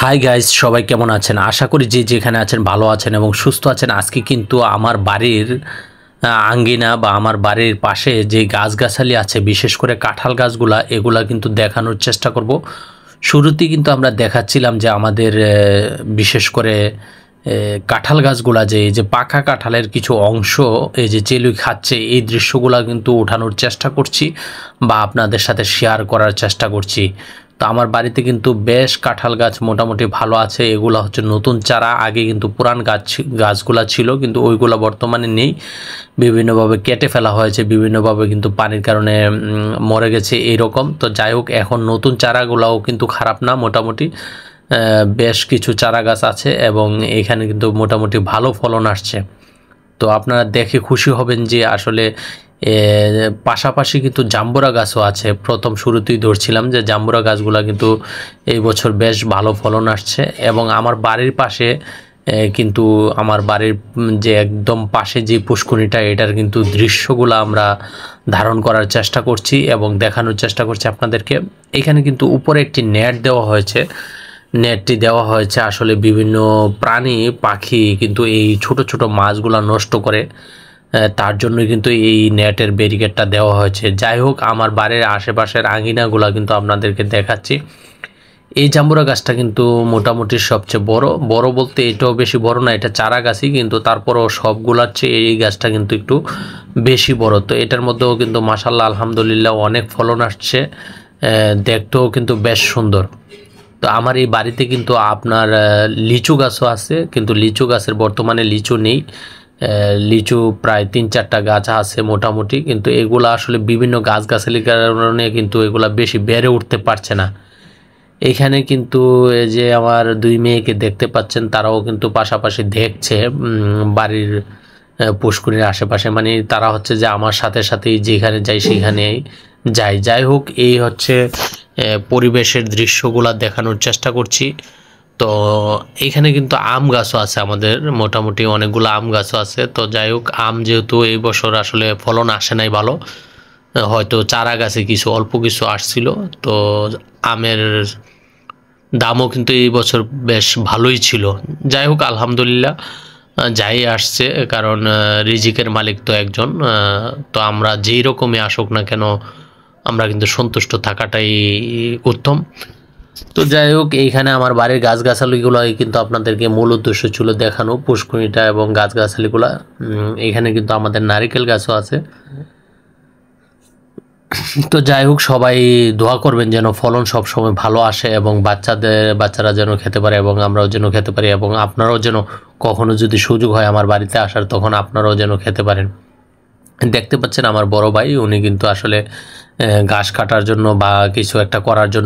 Hi guys, সবাই কেমন আছেন? আশা করি যে যেখানে আছেন ভালো আছেন এবং সুস্থ আছেন। আজকে কিন্তু আমার বাড়ির আঙ্গিনা বা আমার বাড়ির পাশে যে গাছগাছালি আছে, বিশেষ করে কাঁঠাল গাছগুলা, এগুলা কিন্তু দেখানোর চেষ্টা করব। শুরুতেই কিন্তু আমরা দেখাচ্ছিলাম যে আমাদের বিশেষ করে কাঁঠাল গাছগুলা, যে এই যে পাকা কাঁঠালের কিছু অংশ এই যে চেলুই খাচ্ছে, এই দৃশ্যগুলা কিন্তু ওঠানোর চেষ্টা করছি বা আপনাদের সাথে শেয়ার করার চেষ্টা করছি। তো আমার বাড়িতে কিন্তু বেশ কাঁঠাল গাছ মোটামুটি ভালো আছে। এগুলো হচ্ছে নতুন চারা, আগে কিন্তু পুরান গাছগুলা ছিল, কিন্তু ওইগুলো বর্তমানে নেই, বিভিন্নভাবে কেটে ফেলা হয়েছে, বিভিন্নভাবে কিন্তু পানির কারণে মরে গেছে এইরকম। তো যাই হোক, এখন নতুন চারাগুলাও কিন্তু খারাপ না, মোটামুটি বেশ কিছু চারা গাছ আছে এবং এখানে কিন্তু মোটামুটি ভালো ফলন আসছে। তো আপনারা দেখে খুশি হবেন যে আসলে পাশাপাশি কিন্তু জাম্বুরা গাছও আছে। প্রথম শুরুতেই ধরছিলাম যে জাম্বুরা গাছগুলো কিন্তু এই বছর বেশ ভালো ফলন আসছে। এবং আমার বাড়ির পাশে কিন্তু আমার বাড়ির যে একদম পাশে যে পুষ্করিণীটা, এটার কিন্তু দৃশ্যগুলো আমরা ধারণ করার চেষ্টা করছি এবং দেখানোর চেষ্টা করছি আপনাদেরকে। এখানে কিন্তু উপরে একটি নেট দেওয়া হয়েছে। নেটটি দেওয়া হয়েছে আসলে বিভিন্ন প্রাণী পাখি কিন্তু এই ছোট ছোট মাছগুলো নষ্ট করে, তার জন্য কিন্তু এই নেটের ব্যারিকেডটা দেওয়া হয়েছে। যাই হোক, আমার বাড়ির আশেপাশের আঙিনাগুলো কিন্তু আপনাদেরকে দেখাচ্ছি। এই জাম্বুরা গাছটা কিন্তু মোটামুটি সবচেয়ে বড় বলতে এটাও বেশি বড় না, এটা চারা গাছই, কিন্তু তারপরও সবগুলার চেয়ে এই গাছটা কিন্তু একটু বেশি বড়। তো এটার মধ্যেও কিন্তু মাশাআল্লাহ আলহামদুলিল্লাহ অনেক ফলন আসছে, দেখতেও কিন্তু বেশ সুন্দর। তো আমার এই বাড়িতে কিন্তু আপনার লিচু গাছও আছে, কিন্তু লিচু গাছের বর্তমানে লিচু নেই। লিচু প্রায় 3-4টা গাছ আছে মোটামুটি, কিন্তু এগুলা আসলে বিভিন্ন গাছগাছালির কারণে কিন্তু এগুলা বেশি বেড়ে উঠতে পারছে না। এখানে কিন্তু এই যে আমার 2 মেয়েকে দেখতে পাচ্ছেন, তারাও কিন্তু পাশাপাশি দেখছে বাড়ির পুষ্করিণীর আশেপাশে, মানে তারা হচ্ছে যে আমার সাথে সাথেই যেখানে যাই সেখানেই যাই। যাই হোক, এই হচ্ছে পরিবেশের দৃশ্যগুলা দেখানোর চেষ্টা করছি। তো এখানে কিন্তু আম গাছও আছে, আমাদের মোটামুটি অনেকগুলো আম গাছও আছে। তো যাই হোক, আম যেহেতু এই বছর আসলে ফলন আসে নাই ভালো, হয়তো চারা গাছে কিছু অল্প কিছু আসছিল, তো আমের দামও কিন্তু এই বছর বেশ ভালোই ছিল। যাই হোক আলহামদুলিল্লাহ, যাই আসছে, কারণ রিজিকের মালিক তো একজন। তো আমরা যেই রকমই আসুক না কেন, আমরা কিন্তু সন্তুষ্ট থাকাটাই উত্তম। তো যাই হোক, এইখানে আমার বাড়ির গাছগাছালিগুলো কিন্তু আপনাদেরকে মূল উদ্দেশ্য ছিল দেখানো, পুষ্করিণীটা এবং গাছগাছালিগুলা। এখানে কিন্তু আমাদের নারিকেল গাছও আছে। তো যাই হোক, সবাই দোয়া করবেন যেন ফলন সবসময় ভালো আসে এবং বাচ্চারা যেন খেতে পারে এবং আমরাও যেন খেতে পারি, এবং আপনারাও যেন কখনো যদি সুযোগ হয় আমার বাড়িতে আসার, তখন আপনারাও যেন খেতে পারেন। দেখতে পাচ্ছেন আমার বড় ভাই, উনি কিন্তু আসলে ঘাস কাটার জন্য বা কিছু একটা করার জন্য